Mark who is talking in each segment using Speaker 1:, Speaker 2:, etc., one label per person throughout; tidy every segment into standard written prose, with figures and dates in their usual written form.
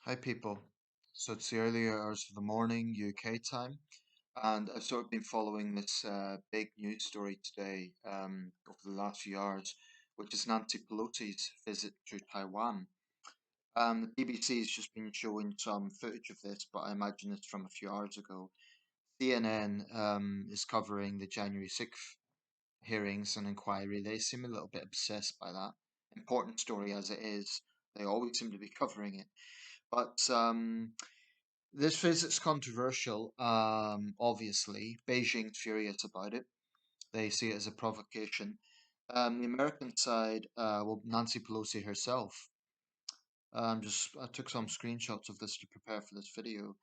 Speaker 1: Hi, people. So it's the early hours of the morning, UK time, and I've sort of been following this big news story today over the last few hours, which is Nancy Pelosi's visit to Taiwan. The BBC has just been showing some footage of this, but I imagine it's from a few hours ago. CNN is covering the January 6th hearings and inquiry. They seem a little bit obsessed by that. Important story as it is, they always seem to be covering it. But this visit's controversial, obviously. Beijing's furious about it. They see it as a provocation. The American side, well, Nancy Pelosi herself, I took some screenshots of this to prepare for this video.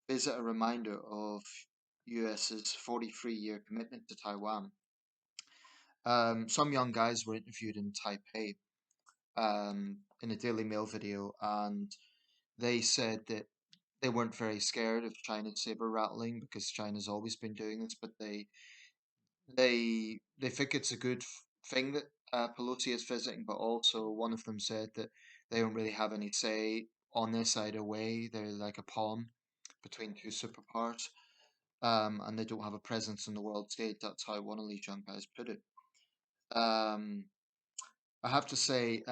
Speaker 1: Is it a reminder of US's 43-year commitment to Taiwan? Some young guys were interviewed in Taipei in a Daily Mail video, and they said that they weren't very scared of China's saber rattling because China's always been doing this, but they think it's a good thing that Pelosi is visiting. But also, one of them said that they don't really have any say on this either way. They're like a pawn between two superpowers, and they don't have a presence on the world stage. That's how one of these young guys put it. Um, I have to say,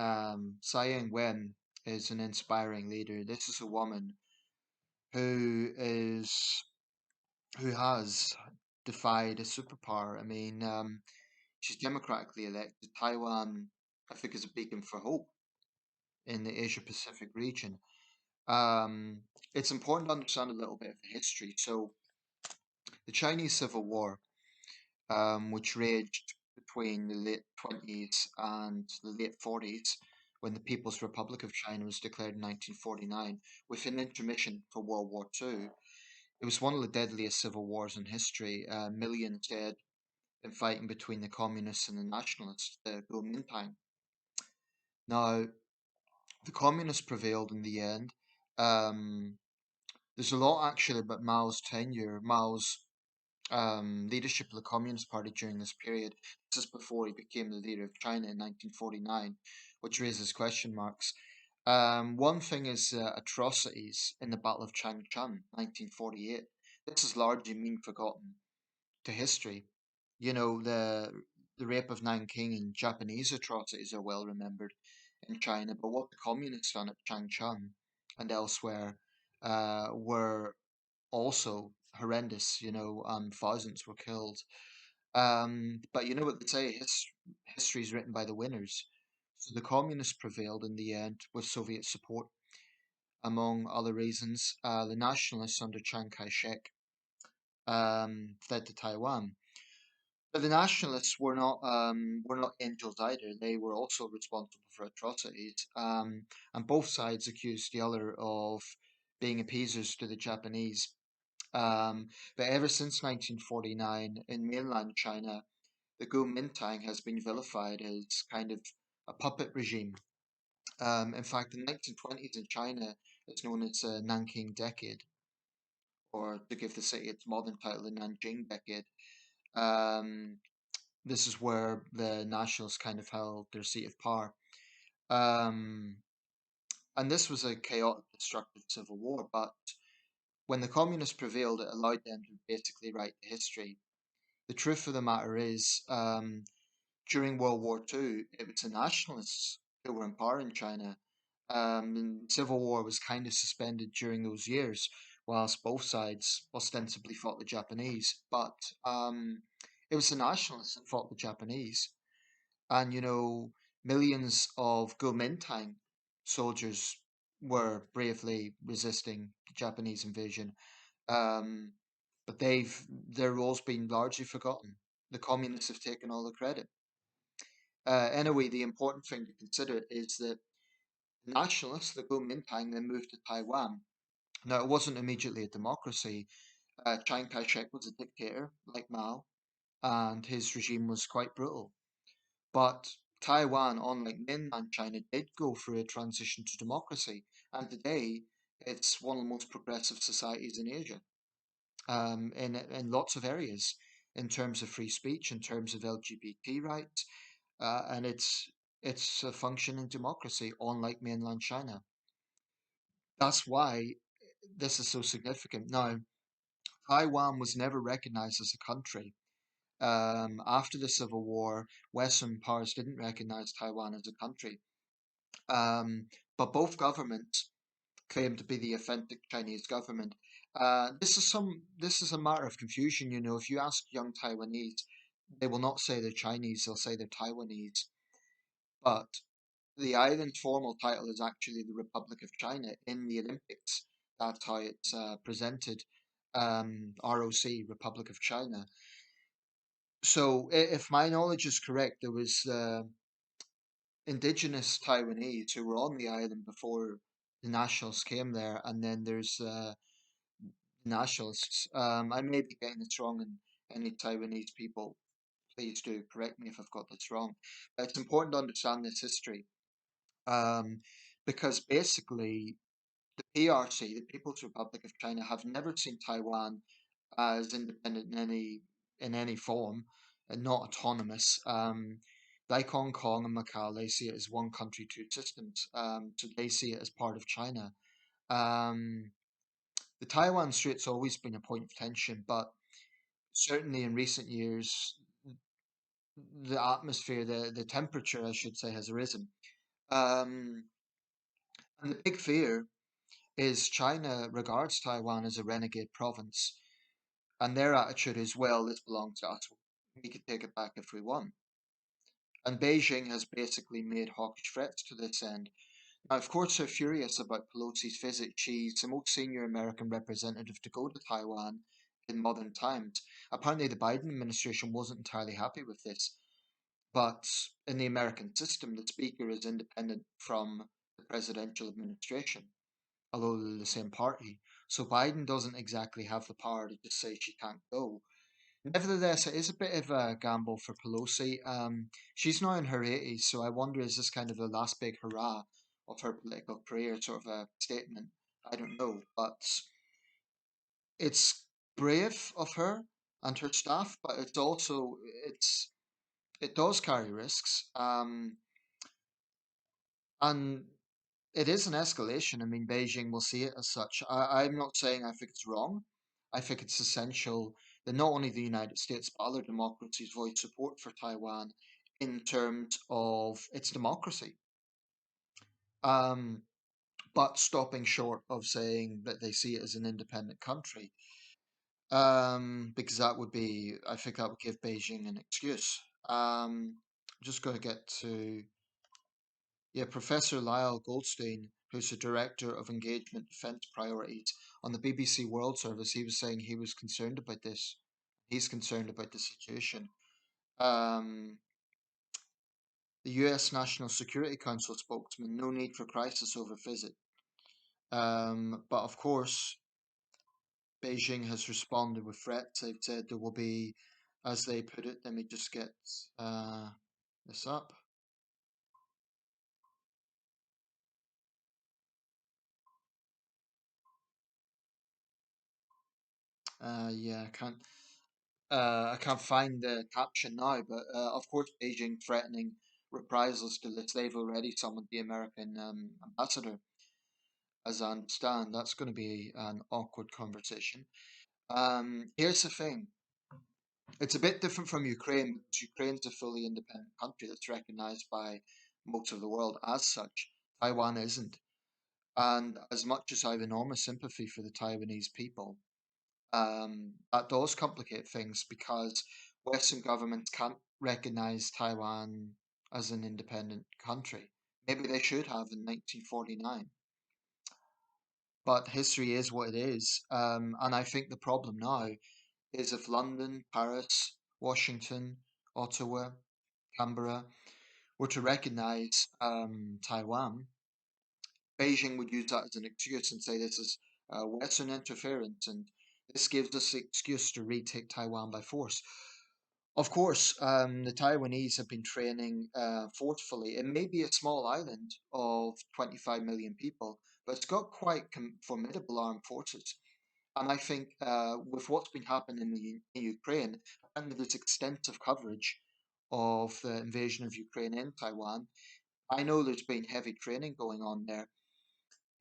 Speaker 1: Tsai Ing-wen is an inspiring leader. This is a woman who is who has defied a superpower. I mean, she's democratically elected. Taiwan, I think, is a beacon for hope in the Asia Pacific region. Um, it's important to understand a little bit of the history. So, the Chinese Civil War, which raged between the late 20s and the late 40s, when the People's Republic of China was declared in 1949, with an intermission for World War II. It was one of the deadliest civil wars in history. Millions dead in fighting between the communists and the nationalists, the Kuomintang. Now, the communists prevailed in the end. Um, there's a lot actually about Mao's tenure, Mao's leadership of the Communist Party during this period. This is before he became the leader of China in 1949, which raises question marks. One thing is atrocities in the Battle of Changchun, 1948. This has largely been forgotten to history. You know, the rape of Nanking and Japanese atrocities are well remembered in China, but what the communists done at Changchun and elsewhere were also horrendous. Thousands were killed. But you know what they say, history is written by the winners. So the communists prevailed in the end with Soviet support, among other reasons. The nationalists under Chiang Kai-shek fled to Taiwan. But the nationalists were not angels either. They were also responsible for atrocities, and both sides accused the other of being appeasers to the Japanese. But ever since 1949, in mainland China, the Kuomintang has been vilified as kind of a puppet regime. In fact, the 1920s in China is known as the Nanking Decade, or to give the city its modern title, the Nanjing Decade. Um, this is where the nationalists kind of held their seat of power. Um, and this was a chaotic, destructive civil war, but when the communists prevailed, it allowed them to basically write the history. The truth of the matter is, during World War II, it was the nationalists who were in power in China. And civil war was kind of suspended during those years, whilst both sides ostensibly fought the Japanese. But it was the nationalists that fought the Japanese. And, millions of Kuomintang soldiers were bravely resisting the Japanese invasion. Um, but their role's been largely forgotten. The communists have taken all the credit. Anyway, the important thing to consider is that nationalists, the Kuomintang, then moved to Taiwan. Now, it wasn't immediately a democracy. Chiang Kai shek was a dictator, like Mao, and his regime was quite brutal. But Taiwan, unlike mainland China, did go through a transition to democracy, and today it's one of the most progressive societies in Asia, in lots of areas, in terms of free speech, in terms of LGBT rights, and it's a functioning democracy, unlike mainland China. That's why this is so significant. Now, Taiwan was never recognized as a country. After the Civil War, Western powers didn't recognize Taiwan as a country. Um, but both governments claim to be the authentic Chinese government. This is a matter of confusion. You know, if you ask young Taiwanese, they will not say they're Chinese; they'll say they're Taiwanese. But the island's formal title is actually the Republic of China in the Olympics. That's how it's presented. ROC, Republic of China. So, if my knowledge is correct, there was indigenous Taiwanese who were on the island before the nationals came there, and then there's nationalists. I may be getting this wrong, and any Taiwanese people, please do correct me if I've got this wrong. But it's important to understand this history, um, because basically the PRC, the People's Republic of China, have never seen Taiwan as independent in any form, and not autonomous. Like Hong Kong and Macau, they see it as one country, two systems. So they see it as part of China. Um, the Taiwan Strait's always been a point of tension, but certainly in recent years, the atmosphere, the temperature, I should say, has risen. Um, and the big fear is China regards Taiwan as a renegade province, and their attitude is, well, this belongs to us. We could take it back if we want. And Beijing has basically made hawkish threats to this end. Now, of course, they're furious about Pelosi's visit. She's the most senior American representative to go to Taiwan in modern times. Apparently, the Biden administration wasn't entirely happy with this. But in the American system, the speaker is independent from the presidential administration, although they're the same party. So Biden doesn't exactly have the power to just say she can't go. Nevertheless, it is a bit of a gamble for Pelosi. She's now in her 80s, so I wonder, is this kind of the last big hurrah of her political career, sort of a statement? I don't know, but it's brave of her and her staff, but it's also it does carry risks. And it is an escalation. I mean, Beijing will see it as such. I'm not saying I think it's wrong. I think it's essential that not only the United States but other democracies voice support for Taiwan in terms of its democracy, um, but stopping short of saying that they see it as an independent country, because that would be, I think that would give Beijing an excuse. Just going to get to Yeah, Professor Lyle Goldstein, who's the Director of Engagement Defence Priorities on the BBC World Service, he was saying he was concerned about this. He's concerned about the situation. Um, the US National Security Council spokesman, no need for crisis over visit. But of course, Beijing has responded with threats. They've said there will be, as they put it, let me just get uh, this up. Yeah, I can't find the caption now, but of course, Beijing threatening reprisals to this. They've already summoned the American ambassador, as I understand. That's going to be an awkward conversation. Here's the thing, it's a bit different from Ukraine because Ukraine's a fully independent country that's recognized by most of the world as such. Taiwan isn't. And as much as I have enormous sympathy for the Taiwanese people, that does complicate things because Western governments can't recognize Taiwan as an independent country. Maybe they should have in 1949, but history is what it is. And I think the problem now is if London, Paris, Washington, Ottawa, Canberra were to recognize Taiwan, Beijing would use that as an excuse and say this is Western interference, and this gives us the excuse to retake Taiwan by force. Of course, the Taiwanese have been training forcefully. It may be a small island of 25 million people, but it's got quite formidable armed forces. And I think with what's been happening in Ukraine, and there's extensive coverage of the invasion of Ukraine in Taiwan, I know there's been heavy training going on there.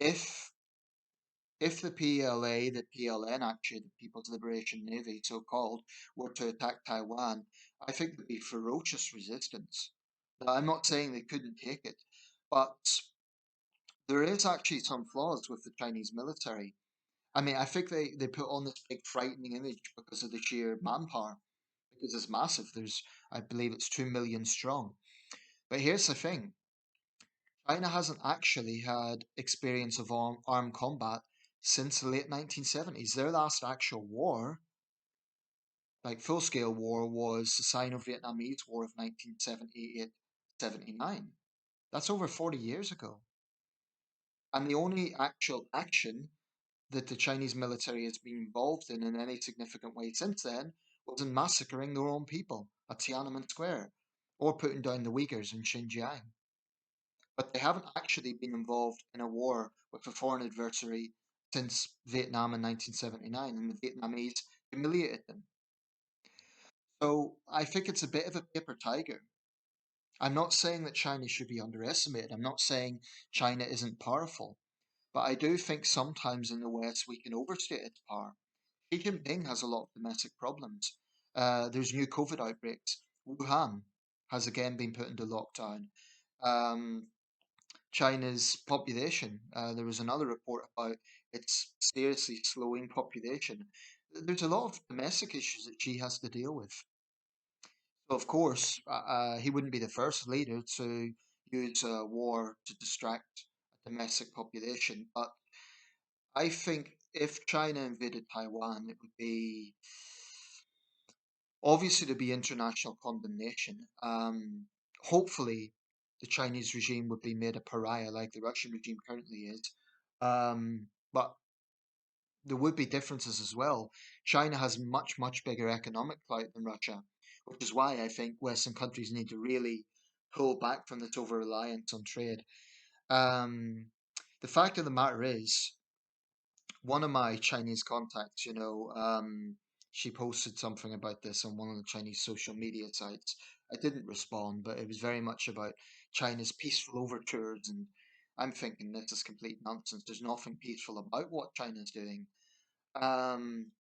Speaker 1: If If the PLA, the PLN actually, the People's Liberation Navy, so called, were to attack Taiwan, I think there'd be ferocious resistance. Now, I'm not saying they couldn't take it, but there is actually some flaws with the Chinese military. I mean, I think they put on this big frightening image because of the sheer manpower, because it's massive. I believe it's 2 million strong. But here's the thing: China hasn't actually had experience of armed combat since the late 1970s. Their last actual war, like full scale war, was the Sino Vietnamese War of 1978 79. That's over 40 years ago. And the only actual action that the Chinese military has been involved in any significant way since then was in massacring their own people at Tiananmen Square or putting down the Uyghurs in Xinjiang. But they haven't actually been involved in a war with a foreign adversary since Vietnam in 1979, and the Vietnamese humiliated them. So I think it's a bit of a paper tiger. I'm not saying that China should be underestimated. I'm not saying China isn't powerful. But I do think sometimes in the West we can overstate its power. Xi Jinping has a lot of domestic problems. There's new COVID outbreaks. Wuhan has again been put into lockdown. Um, China's population, there was another report about its seriously slowing population. There's a lot of domestic issues that Xi has to deal with. So, of course, he wouldn't be the first leader to use war to distract a domestic population. But I think if China invaded Taiwan, it would be obviously to be international condemnation. Hopefully, the Chinese regime would be made a pariah like the Russian regime currently is. But there would be differences as well. China has much, much bigger economic clout than Russia, which is why I think Western countries need to really pull back from this over reliance on trade. Um, the fact of the matter is, one of my Chinese contacts, she posted something about this on one of the Chinese social media sites. I didn't respond, but it was very much about China's peaceful overtures, and I'm thinking this is complete nonsense. There's nothing peaceful about what China's doing. Um,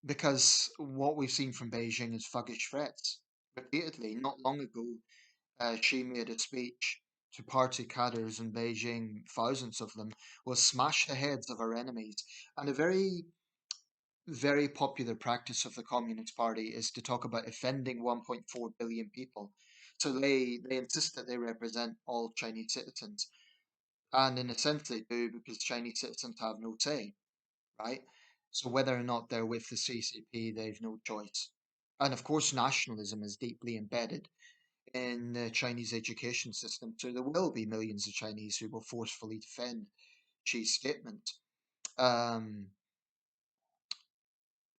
Speaker 1: because what we've seen from Beijing is thuggish threats repeatedly. Not long ago, she made a speech to party cadres in Beijing, thousands of them, will smash the heads of our enemies. And a very, very popular practice of the Communist Party is to talk about offending 1.4 billion people. So they insist that they represent all Chinese citizens. And in a sense, they do because Chinese citizens have no say, right? So whether or not they're with the CCP, they've no choice. And of course, nationalism is deeply embedded in the Chinese education system. So there will be millions of Chinese who will forcefully defend Xi's statement. Um,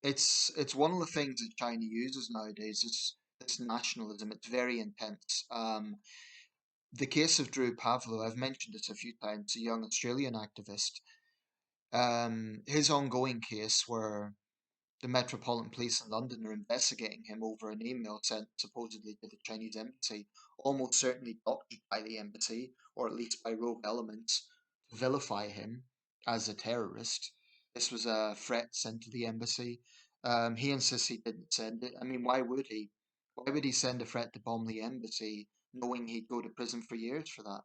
Speaker 1: it's one of the things that China uses nowadays. Is this nationalism. It's very intense. The case of Drew Pavlo, I've mentioned this a few times, a young Australian activist. His ongoing case where the Metropolitan Police in London are investigating him over an email sent supposedly to the Chinese embassy, almost certainly doctored by the embassy, or at least by rogue elements, to vilify him as a terrorist. This was a threat sent to the embassy. He insists he didn't send it. I mean, why would he? Why would he send a threat to bomb the embassy, knowing he'd go to prison for years for that?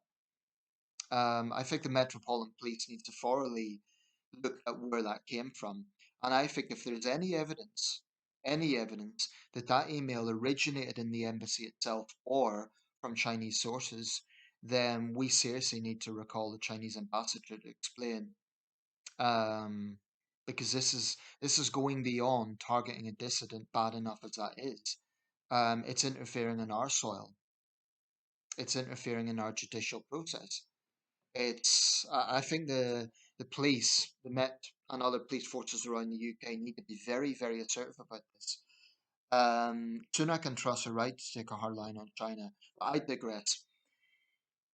Speaker 1: I think the Metropolitan Police needs to thoroughly look at where that came from. And I think if there's any evidence that that email originated in the embassy itself or from Chinese sources, then we seriously need to recall the Chinese ambassador to explain. Um, because this is going beyond targeting a dissident, bad enough as that is. It's interfering in our soil. It's interfering in our judicial process. I think the police, the Met, and other police forces around the UK need to be very, very assertive about this. Sunak and Truss are right to take a hard line on China. But I digress.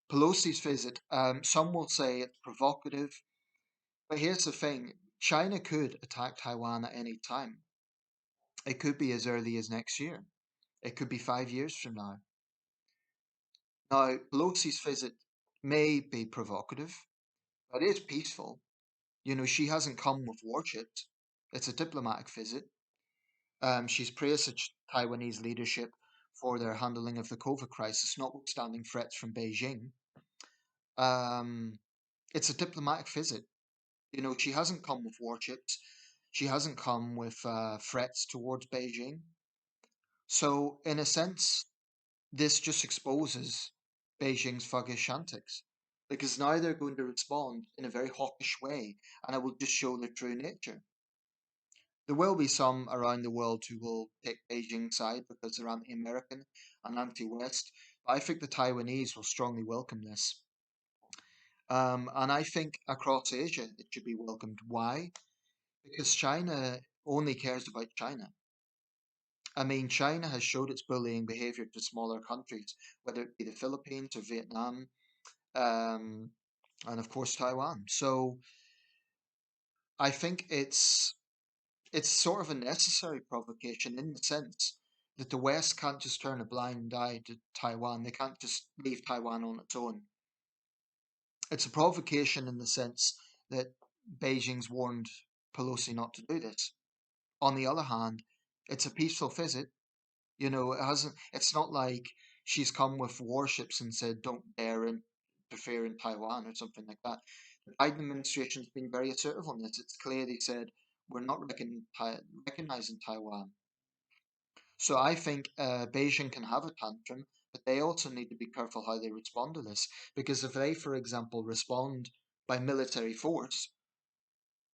Speaker 1: Pelosi's visit, some will say it's provocative, but here's the thing: China could attack Taiwan at any time. It could be as early as next year. It could be 5 years from now. Now, Pelosi's visit may be provocative, but it is peaceful. She hasn't come with warships. It's a diplomatic visit. She's praised the Taiwanese leadership for their handling of the COVID crisis, notwithstanding threats from Beijing. Um, it's a diplomatic visit. She hasn't come with warships. She hasn't come with threats towards Beijing. So, in a sense, this just exposes Beijing's thuggish antics. Because now they're going to respond in a very hawkish way, and it will just show their true nature. There will be some around the world who will pick Beijing's side because they're anti American and anti West. But I think the Taiwanese will strongly welcome this. And I think across Asia it should be welcomed. Why? Because China only cares about China. I mean, China has showed its bullying behavior to smaller countries, whether it be the Philippines or Vietnam, um, and of course Taiwan. So I think it's sort of a necessary provocation in the sense that the West can't just turn a blind eye to Taiwan. They can't just leave Taiwan on its own. It's a provocation in the sense that Beijing's warned Pelosi not to do this. On the other hand, it's a peaceful visit. It hasn't. It's not like she's come with warships and said, "Don't dare interfere in Taiwan" or something like that. The Biden administration's been very assertive on this. It's clearly said we're not recognizing Taiwan. So I think Beijing can have a tantrum, but they also need to be careful how they respond to this. Because if they, for example, respond by military force,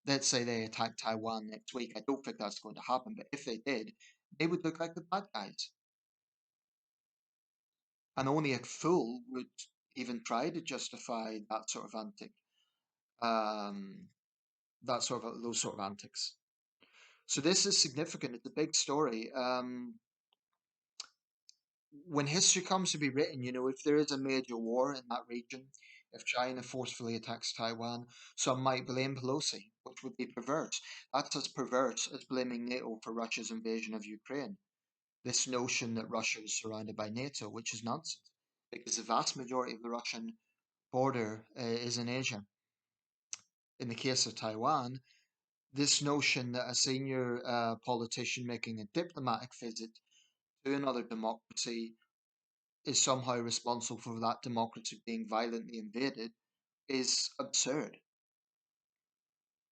Speaker 1: let's say they attack Taiwan next week, I don't think that's going to happen, but if they did, they would look like the bad guys. And only a fool would even try to justify that sort of um, those sort of antics. So this is significant. It's a big story. When history comes to be written, if there is a major war in that region, if China forcefully attacks Taiwan, some might blame Pelosi, which would be perverse. That's as perverse as blaming NATO for Russia's invasion of Ukraine. This notion that Russia is surrounded by NATO, which is nonsense, because the vast majority of the Russian border is in Asia. In the case of Taiwan, this notion that a senior politician making a diplomatic visit to another democracy is somehow responsible for that democracy being violently invaded is absurd.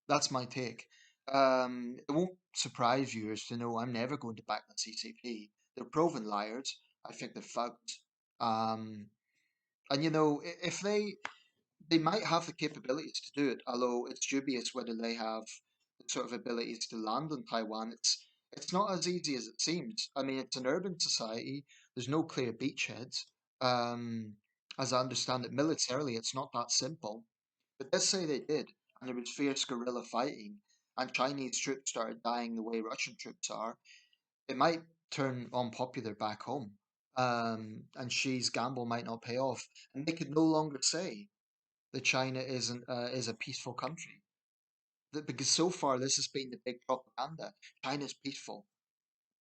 Speaker 1: That's my take. It won't surprise viewers to know I'm never going to back the CCP. They're proven liars. I think they're thugs. Um, and if they might have the capabilities to do it, although it's dubious whether they have the sort of abilities to land on Taiwan. It's not as easy as it seems. I mean, it's an urban society. There's no clear beachheads. Um, as I understand it, militarily, it's not that simple. But let's say they did, and there was fierce guerrilla fighting, and Chinese troops started dying the way Russian troops are. It might turn unpopular back home. And Xi's gamble might not pay off, and they could no longer say that China is a peaceful country. Because so far this has been the big propaganda. China's peaceful,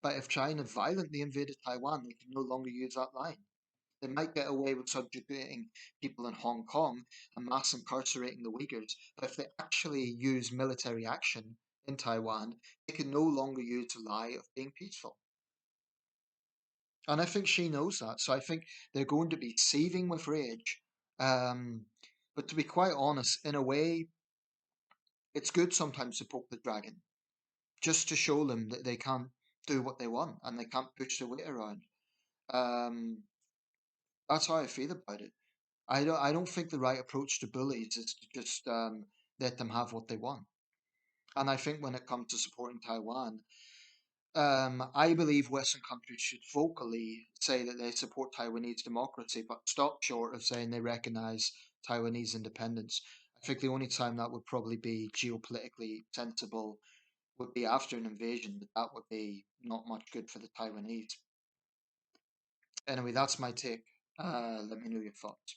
Speaker 1: but if China violently invaded Taiwan, they can no longer use that line. They might get away with subjugating people in Hong Kong and mass incarcerating the Uyghurs, but if they actually use military action in Taiwan, they can no longer use the lie of being peaceful. And I think she knows that. So I think they're going to be seething with rage. Um, but to be quite honest, in a way, it's good sometimes to poke the dragon, just to show them that they can't do what they want and they can't push their weight around. Um, that's how I feel about it. I don't think the right approach to bullies is to just let them have what they want. And I think when it comes to supporting Taiwan, I believe Western countries should vocally say that they support Taiwanese democracy, but stop short of saying they recognize Taiwanese independence. I think the only time that would probably be geopolitically sensible would be after an invasion, but that would be not much good for the Taiwanese. Anyway, that's my take. Let me know your thoughts.